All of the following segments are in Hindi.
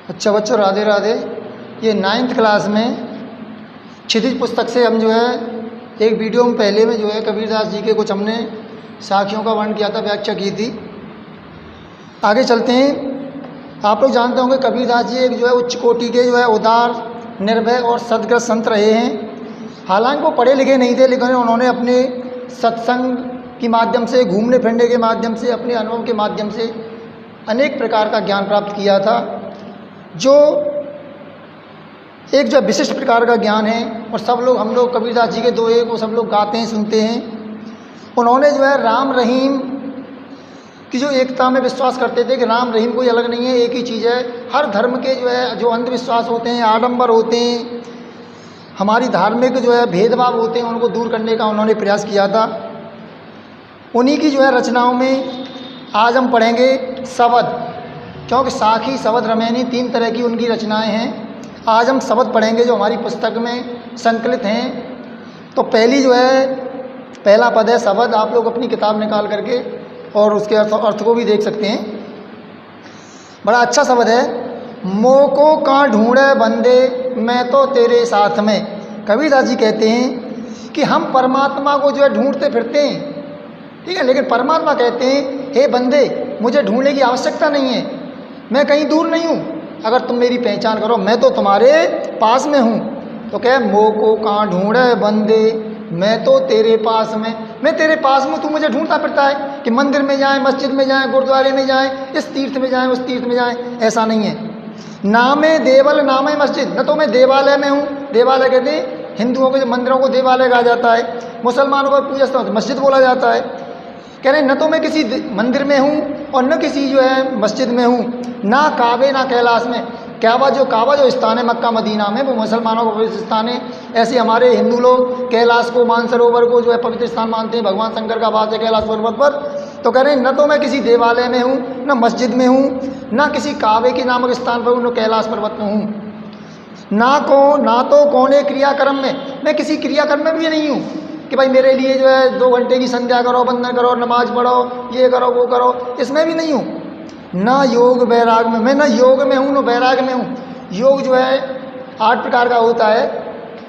अच्छा बच्चों, राधे राधे। ये 9th क्लास में क्षितिज पुस्तक से हम जो है एक वीडियो में पहले में जो है कबीरदास जी के कुछ हमने साखियों का वर्णन किया था, व्याख्या की थी। आगे चलते हैं। आप लोग जानते होंगे कबीरदास जी एक जो है उच्च कोटि के जो है उदार, निर्भय और सद्ग्रस्त संत रहे हैं। हालांकि वो पढ़े लिखे नहीं थे, लेकिन उन्होंने अपने सत्संग के माध्यम से, घूमने फिरने के माध्यम से, अपने अनुभव के माध्यम से अनेक प्रकार का ज्ञान प्राप्त किया था, जो एक जो विशिष्ट प्रकार का ज्ञान है। और सब लोग, हम लोग कबीरदास जी के दोहे को सब लोग गाते हैं, सुनते हैं। उन्होंने जो है राम रहीम की जो एकता में विश्वास करते थे कि राम रहीम कोई अलग नहीं है, एक ही चीज़ है। हर धर्म के जो है जो अंधविश्वास होते हैं, आडंबर होते हैं, हमारी धार्मिक जो है भेदभाव होते हैं, उनको दूर करने का उन्होंने प्रयास किया था। उन्हीं की जो है रचनाओं में आज हम पढ़ेंगे शबद, क्योंकि साखी, शबद, रमैनी 3 तरह की उनकी रचनाएं हैं। आज हम शबद पढ़ेंगे जो हमारी पुस्तक में संकलित हैं। तो पहली जो है, पहला पद है शबद। आप लोग अपनी किताब निकाल करके और उसके अर्थ को भी देख सकते हैं। बड़ा अच्छा शब्द है। मोको कहाँ ढूंढे बंदे, मैं तो तेरे साथ में। कबीरदास जी कहते हैं कि हम परमात्मा को जो है ढूंढते फिरते हैं, ठीक है, लेकिन परमात्मा कहते हैं हे बंदे, मुझे ढूंढने की आवश्यकता नहीं है, मैं कहीं दूर नहीं हूँ। अगर तुम मेरी पहचान करो, मैं तो तुम्हारे पास में हूँ। तो क्या मोको कहाँ ढूंढे बंदे, मैं तो तेरे पास में। मैं तेरे पास में, तू मुझे ढूंढता फिरता है कि मंदिर में जाएं, मस्जिद में जाएं, गुरुद्वारे में जाएं, इस तीर्थ में जाएं, उस तीर्थ में जाएं। ऐसा नहीं है। नामे देवल नामे मस्जिद, न तो मैं देवालय में हूँ। देवालय कहते हैं हिंदुओं के मंदिरों को देवालय कहा जाता है, मुसलमानों को पूजा स्थल मस्जिद बोला जाता है। कह रहे न तो मैं किसी मंदिर में हूँ और न किसी जो है मस्जिद में हूँ, ना काबे ना कैलाश में। काबा जो स्थान है मक्का मदीना में, वो मुसलमानों का पवित्र स्थान है। ऐसे हमारे हिंदू लोग कैलाश को, मानसरोवर को जो है पवित्र स्थान मानते हैं। भगवान शंकर का वास है कैलाश पर्वत पर। तो कह रहे हैं न तो मैं किसी देवालय में हूँ, न मस्जिद में हूँ, न किसी काबे के नामक स्थान पर हूँ, न कैलाश पर्वत में हूँ। ना तो कौने क्रियाक्रम में, मैं किसी क्रियाक्रम में भी नहीं हूँ कि भाई मेरे लिए जो है 2 घंटे की संध्या करो, वंदन करो, नमाज पढ़ो, ये करो, वो करो, इसमें भी नहीं हूँ। ना योग वैराग में, मैं ना योग में हूँ, न वैराग में हूँ। योग जो है 8 प्रकार का होता है,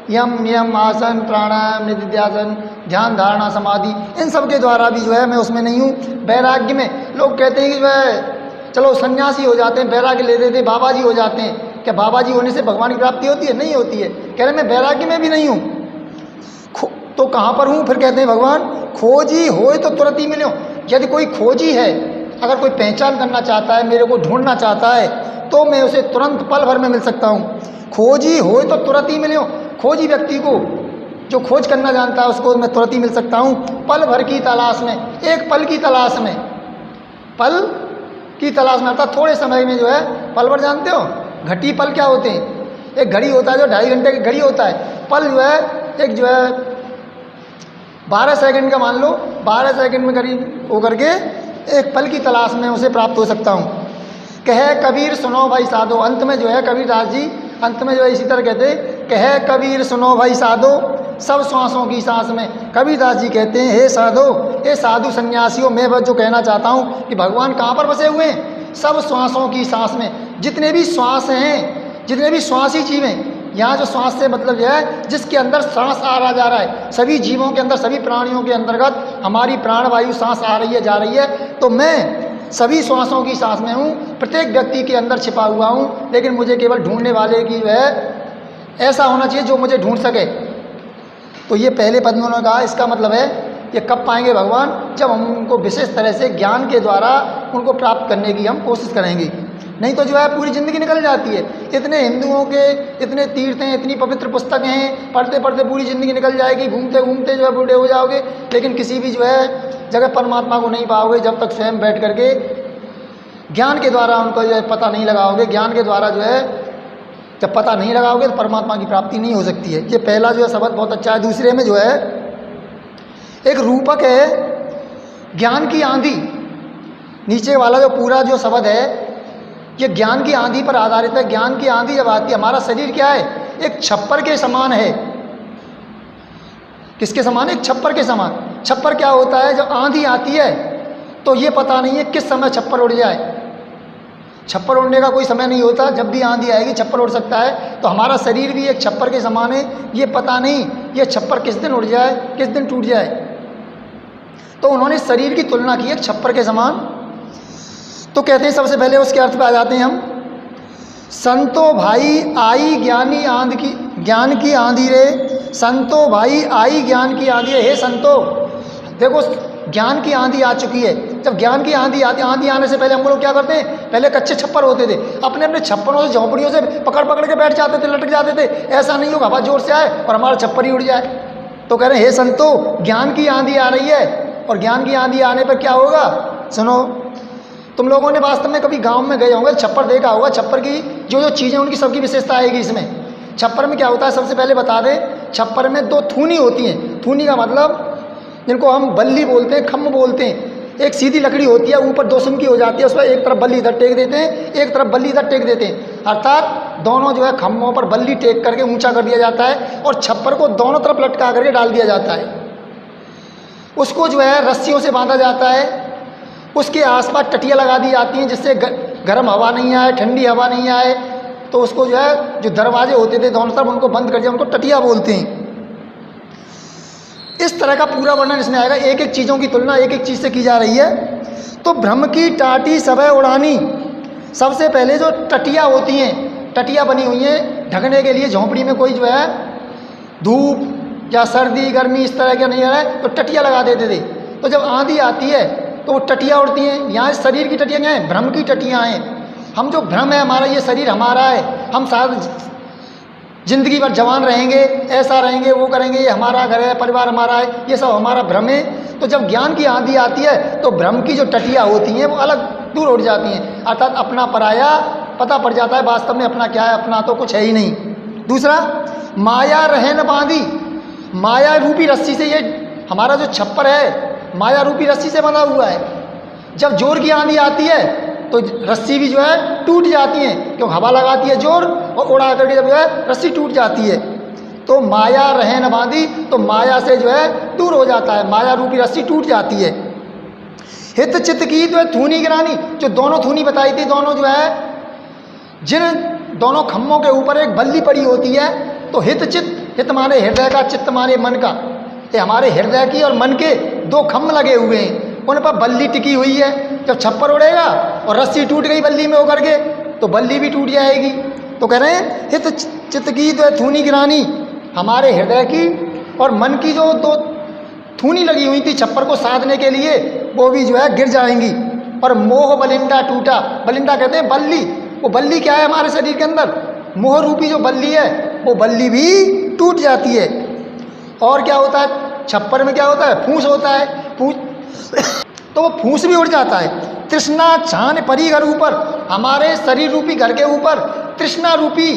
यम नियम, आसन, प्राणायाम, निधिध्यासन, ध्यान, धारणा, समाधि। इन सब के द्वारा भी जो है मैं उसमें नहीं हूँ। वैराग्य में लोग कहते हैं कि जो है चलो सन्यासी हो जाते हैं, वैराग्य ले लेते हैं, बाबा जी हो जाते हैं। क्या बाबा जी होने से भगवान की प्राप्ति होती है? नहीं होती है। कह रहे मैं वैराग्य में भी नहीं हूँ। तो कहाँ पर हूँ? फिर कहते हैं भगवान खोजी होए तो तुरंत ही मिलो। यदि कोई खोजी है, अगर कोई पहचान करना चाहता है, मेरे को ढूंढना चाहता है, तो मैं उसे तुरंत पल भर में मिल सकता हूँ। खोजी होए तो तुरंत ही मिलो। खोजी व्यक्ति को, जो खोज करना जानता है, उसको मैं तुरंत ही मिल सकता हूँ। पल भर की तलाश में, एक पल की तलाश में, पल की तलाश में अर्थात थोड़े समय में जो है पल भर। जानते हो घटी पल क्या होते हैं? एक घड़ी होता है जो 2.5 घंटे की घड़ी होता है। पल जो है एक जो है 12 सेकंड का, मान लो 12 सेकंड में करीब होकर के एक पल की तलाश में उसे प्राप्त हो सकता हूँ। कहे कबीर सुनो भाई साधो। अंत में जो है कबीरदास जी अंत में जो है इसी तरह कहते हैं, कहे कबीर सुनो भाई साधो, सब श्वासों की सांस में। कबीरदास जी कहते हैं हे साधो, हे साधु सन्यासियों, मैं बस जो कहना चाहता हूँ कि भगवान कहाँ पर बसे हुए हैं? सब श्वासों की सांस में। जितने भी श्वास हैं, जितने भी श्वासी जीव हैं, यहाँ जो श्वास से मतलब यह है जिसके अंदर सांस आ रहा जा रहा है। सभी जीवों के अंदर, सभी प्राणियों के अंतर्गत हमारी प्राणवायु सांस आ रही है, जा रही है। तो मैं सभी श्वासों की सांस में हूँ, प्रत्येक व्यक्ति के अंदर छिपा हुआ हूँ। लेकिन मुझे केवल ढूंढने वाले की जो है ऐसा होना चाहिए जो मुझे ढूंढ सके। तो ये पहले पद में उन्होंने कहा, इसका मतलब है ये कब पाएंगे भगवान? जब हम उनको विशेष तरह से ज्ञान के द्वारा उनको प्राप्त करने की हम कोशिश करेंगे। नहीं तो जो है पूरी ज़िंदगी निकल जाती है। इतने हिंदुओं के इतने तीर्थ हैं, इतनी पवित्र पुस्तकें हैं, पढ़ते पढ़ते पूरी ज़िंदगी निकल जाएगी, घूमते घूमते जो है बूढ़े हो जाओगे, लेकिन किसी भी जो है जगह परमात्मा को नहीं पाओगे जब तक स्वयं बैठ करके ज्ञान के द्वारा उनको जो है पता नहीं लगाओगे। ज्ञान के द्वारा जो है जब पता नहीं लगाओगे तो परमात्मा की प्राप्ति नहीं हो सकती है। ये पहला जो है शब्द बहुत अच्छा है। दूसरे में जो है एक रूपक है ज्ञान की आंधी। नीचे वाला जो पूरा जो शब्द है ये ज्ञान की आंधी पर आधारित है। ज्ञान की आंधी जब आती है, हमारा शरीर क्या है? एक छप्पर के समान है। किसके समान? एक छप्पर के समान। छप्पर क्या होता है? जब आंधी आती है तो ये पता नहीं है किस समय छप्पर उड़ जाए। छप्पर उड़ने का कोई समय नहीं होता, जब भी आंधी आएगी छप्पर उड़ सकता है। तो हमारा शरीर भी एक छप्पर के समान है, ये पता नहीं ये छप्पर किस दिन उड़ जाए, किस दिन टूट जाए। तो उन्होंने शरीर की तुलना की एक छप्पर के समान। तो कहते हैं सबसे पहले उसके अर्थ पे आ जाते हैं हम। संतो भाई आई ज्ञान की आंधी रे, संतो भाई आई ज्ञान की आंधी रे। हे संतो, देखो ज्ञान की आंधी आ चुकी है। जब ज्ञान की आंधी आने से पहले हम लोग क्या करते हैं, पहले कच्चे छप्पर होते थे, अपने अपने छप्परों से झोंपड़ियों से पकड़ पकड़ के बैठ जाते थे, लटक जाते थे। ऐसा नहीं होगा हवा जोर से आए और हमारा छप्पर ही उड़ जाए। तो कह रहे हैं हे संतो, ज्ञान की आंधी आ रही है, और ज्ञान की आंधी आने पर क्या होगा सुनो। तुम लोगों ने वास्तव में कभी गांव में गए होंगे, छप्पर देखा होगा। छप्पर की जो चीज़ें उनकी सबकी विशेषता आएगी इसमें। छप्पर में क्या होता है, सबसे पहले बता दें, छप्पर में 2 थूनी होती हैं। थूनी का मतलब जिनको हम बल्ली बोलते हैं, खम्भ बोलते हैं। एक सीधी लकड़ी होती है, ऊपर 2 सुनकी हो जाती है, उसमें एक तरफ बल्ली इधर टेक देते हैं, एक तरफ बल्ली इधर टेक देते हैं। अर्थात दोनों जो है खम्भों पर बल्ली टेक करके ऊंचा कर दिया जाता है और छप्पर को दोनों तरफ लटका करके डाल दिया जाता है। उसको जो है रस्सियों से बांधा जाता है। उसके आसपास टटियाँ लगा दी जाती हैं जिससे गर्म हवा नहीं आए, ठंडी हवा नहीं आए। तो उसको जो है, जो दरवाजे होते थे दोनों तरफ, उनको बंद कर दिया, उनको टटिया बोलते हैं। इस तरह का पूरा वर्णन इसमें आएगा। एक एक चीज़ों की तुलना एक एक चीज़ से की जा रही है। तो भ्रम की टाटी सबे उड़ानी, सबसे पहले जो टटियाँ होती हैं, टटियाँ बनी हुई हैं ढकने के लिए। झोंपड़ी में कोई जो है धूप या सर्दी गर्मी इस तरह का नहीं है तो टटियाँ लगा देते थे। तो जब आंधी आती है तो वो टटियाँ उड़ती हैं। यहाँ शरीर की टटियाँ क्या हैं, भ्रम की टटियाँ हैं। हम जो भ्रम है हमारा, ये शरीर हमारा है, हम साथ जिंदगी भर जवान रहेंगे, ऐसा रहेंगे, वो करेंगे, ये हमारा घर है, परिवार हमारा है, ये सब हमारा भ्रम है। तो जब ज्ञान की आंधी आती है तो भ्रम की जो टटियाँ होती हैं वो अलग दूर उड़ जाती हैं। अर्थात अपना पराया पता पड़ जाता है, वास्तव में अपना क्या है, अपना तो कुछ है ही नहीं। दूसरा, माया रहन बांधी, माया रूपी रस्सी से, ये हमारा जो छप्पर है माया रूपी रस्सी से बंधा हुआ है। जब जोर की आंधी आती है तो रस्सी भी जो है टूट जाती है, क्योंकि हवा लगाती है जोर और उड़ा करके जब जो है रस्सी टूट जाती है। तो माया रहन बांधी, तो माया से जो है दूर हो जाता है, माया रूपी रस्सी टूट जाती है। हित चित्त की जो है थूनी गिरानी, जो दोनों थूनी बताई थी, दोनों जो है जिन दोनों खम्भों के ऊपर एक बल्ली पड़ी होती है। तो हित चित्त, हित माने हृदय का, चित्त माने मन का। ये हमारे हृदय की और मन के 2 खम्भ लगे हुए हैं, उन पर बल्ली टिकी हुई है। जब छप्पर उड़ेगा और रस्सी टूट गई बल्ली में होकर के तो बल्ली भी टूट जाएगी। तो कह रहे हैं हित चित्त की तो थूनी गिरानी, हमारे हृदय की और मन की जो 2 थूनी लगी हुई थी छप्पर को साधने के लिए, वो भी जो है गिर जाएंगी। और मोह बलिंदा टूटा, बलिंदा कहते हैं बल्ली। वो बल्ली क्या है हमारे शरीर के अंदर, मोह रूपी जो बल्ली है वो बल्ली भी टूट जाती है। और क्या होता है छप्पर में, क्या होता है, फूस होता है, फूस तो वो फूस भी उड़ जाता है। तृष्णा छान परी घर ऊपर, हमारे शरीर रूपी घर के ऊपर तृष्णा रूपी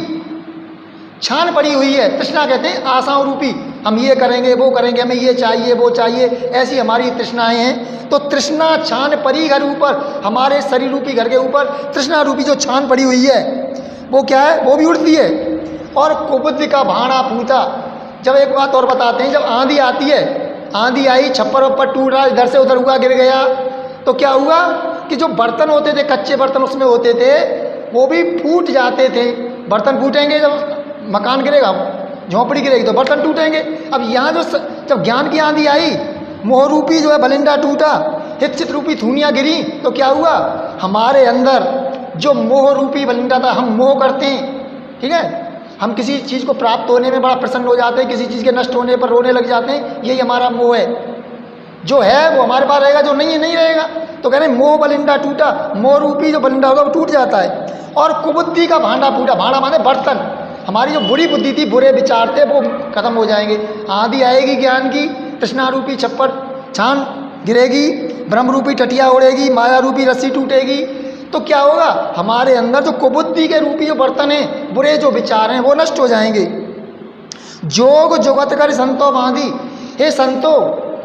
छान पड़ी हुई है। तृष्णा कहते हैं आशाओं रूपी, हम ये करेंगे वो करेंगे, हमें ये चाहिए वो चाहिए, ऐसी हमारी तृष्णाएं हैं। तो तृष्णा छान परी घर ऊपर, हमारे शरीर रूपी घर के ऊपर तृष्णा रूपी जो छान पड़ी हुई है वो क्या है, वो भी उड़ती है। और कुबुद्धि का भाड़ा पूता, जब एक बात और बताते हैं, जब आंधी आती है, आंधी आई, छप्पर ऊपर टूट रहा, इधर से उधर हुआ, गिर गया, तो क्या हुआ कि जो बर्तन होते थे, कच्चे बर्तन उसमें होते थे, वो भी फूट जाते थे। बर्तन फूटेंगे, जब मकान गिरेगा, झोंपड़ी गिरेगी तो बर्तन टूटेंगे। अब यहाँ जब ज्ञान की आंधी आई, मोह रूपी जो है बलिंदा टूटा, हित चित्त रूपी थूनियाँ गिरी, तो क्या हुआ, हमारे अंदर जो मोह रूपी बलिंदा था, हम मोह करते हैं, ठीक है, हम किसी चीज़ को प्राप्त होने में बड़ा प्रसन्न हो जाते हैं, किसी चीज़ के नष्ट होने पर रोने लग जाते हैं, यही हमारा मोह है। जो है वो हमारे पास रहेगा, जो नहीं है नहीं रहेगा। तो कह रहे हैं मोह बलिंदा टूटा, मोह रूपी जो बलिंदा होगा वो टूट जाता है। और कुबुद्धि का भांडा फूटा, भांडा माने बर्तन, हमारी जो बुरी बुद्धि थी, बुरे विचार थे, वो खत्म हो जाएंगे। आंधी आएगी ज्ञान की, तृष्णा रूपी छप्पर छान गिरेगी, ब्रह्म रूपी टटिया उड़ेगी, माया रूपी रस्सी टूटेगी, तो क्या होगा, हमारे अंदर जो कुबुद्धि के रूपी जो बर्तन हैं, बुरे जो विचार हैं, वो नष्ट हो जाएंगे। जोग जुगत कर संतो बांधी, हे संतो,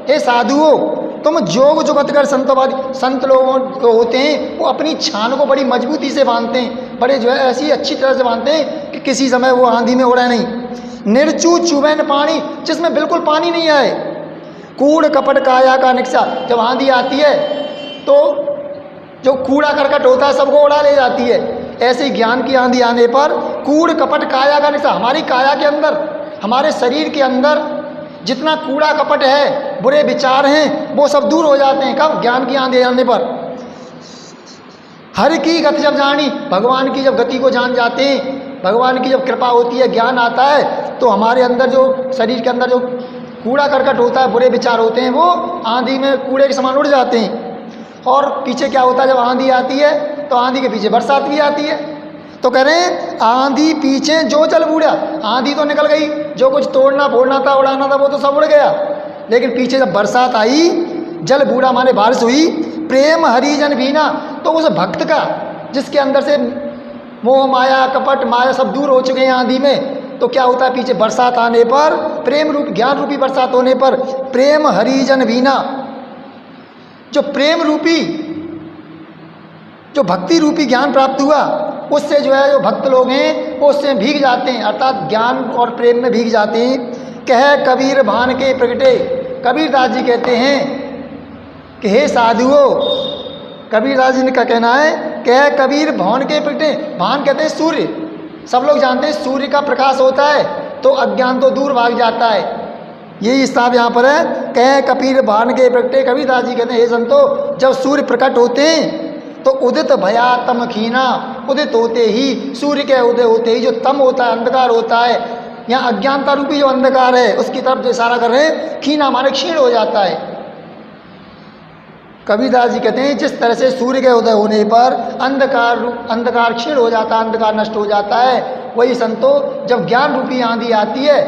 हे साधुओं, तुम जोग जुगत कर संतो बांधी, संत लोग जो होते हैं वो अपनी छान को बड़ी मजबूती से बांधते हैं, बड़े जो है ऐसी अच्छी तरह से बांधते हैं कि किसी समय वो आंधी में उड़े नहीं। निर्चू चुबैन पानी, जिसमें बिल्कुल पानी नहीं आए। कूड़ कपट काया का निक्सा, जब आंधी आती है तो जो कूड़ा करकट होता है सबको उड़ा ले जाती है। ऐसे ही ज्ञान की आंधी आने पर कूड़ कपट काया का निशा, हमारी काया के अंदर, हमारे शरीर के अंदर जितना कूड़ा कपट है, बुरे विचार हैं, वो सब दूर हो जाते हैं। कब? ज्ञान की आंधी आने पर। हर की गति जब जानी, भगवान की जब गति को जान जाते हैं, भगवान की जब कृपा होती है, ज्ञान आता है, तो हमारे अंदर जो शरीर के अंदर जो कूड़ा करकट होता है, बुरे विचार होते हैं, वो आंधी में कूड़े के समान उड़ जाते हैं। और पीछे क्या होता है, जब आंधी आती है तो आंधी के पीछे बरसात भी आती है। तो कह रहे हैं आंधी पीछे जो चल बूढ़ा, आंधी तो निकल गई, जो कुछ तोड़ना फोड़ना था, उड़ाना था, वो तो सब उड़ गया। लेकिन पीछे जब बरसात आई, जल बूढ़ा माने बारिश हुई, प्रेम हरिजन भीना, तो उस भक्त का जिसके अंदर से मोह माया कपट माया सब दूर हो चुके हैं आंधी में, तो क्या होता है, पीछे बरसात आने पर, प्रेम रूप ज्ञान रूपी बरसात होने पर, प्रेम हरिजन भीना, जो प्रेम रूपी, जो भक्ति रूपी ज्ञान प्राप्त हुआ, उससे जो है जो भक्त लोग हैं वो उससे भीग जाते हैं, अर्थात ज्ञान और प्रेम में भीग जाते हैं। कह कबीर भान के प्रगटे, कबीरदास जी कहते हैं कि हे साधुओं, कबीरदास जी का कहना है, कह कबीर भान के प्रगटे, भान कहते हैं सूर्य, सब लोग जानते हैं सूर्य का प्रकाश होता है तो अज्ञान तो दूर भाग जाता है। यही हिसाब यहाँ पर है, कह कबीर भान के प्रगटे, कबीरदास जी कहते हैं हे संतो, जब सूर्य प्रकट होते हैं तो उदित भया तम खीना, उदित होते ही, सूर्य के उदय होते ही जो तम होता है, अंधकार होता है, यहाँ अज्ञानता रूपी जो अंधकार है उसकी तरफ जो इशारा कर रहे हैं, खीना माने क्षीण हो जाता है। कबीरदास जी कहते हैं जिस तरह से सूर्य के उदय होने पर अंधकार क्षीण हो जाता है, अंधकार नष्ट हो जाता है, वही संतो जब ज्ञान रूपी आंधी आती है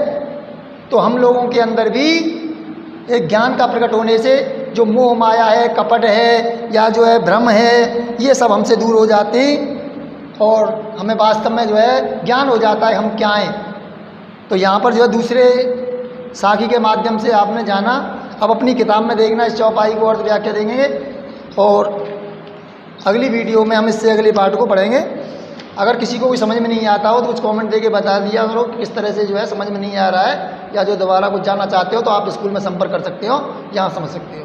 तो हम लोगों के अंदर भी एक ज्ञान का प्रकट होने से जो मोह माया है, कपट है, या जो है भ्रम है, ये सब हमसे दूर हो जाते हैं और हमें वास्तव में जो है ज्ञान हो जाता है हम क्या हैं। तो यहाँ पर जो है दूसरे साखी के माध्यम से आपने जाना, अब अपनी किताब में देखना, इस चौपाई को अर्थ व्याख्या देंगे और अगली वीडियो में हम इससे अगले पार्ट को पढ़ेंगे। अगर किसी को कोई समझ में नहीं आता हो तो कुछ कमेंट देके बता दिया करो किस तरह से जो है समझ में नहीं आ रहा है, या जो दोबारा कुछ जानना चाहते हो तो आप स्कूल में संपर्क कर सकते हो, यहाँ समझ सकते हो।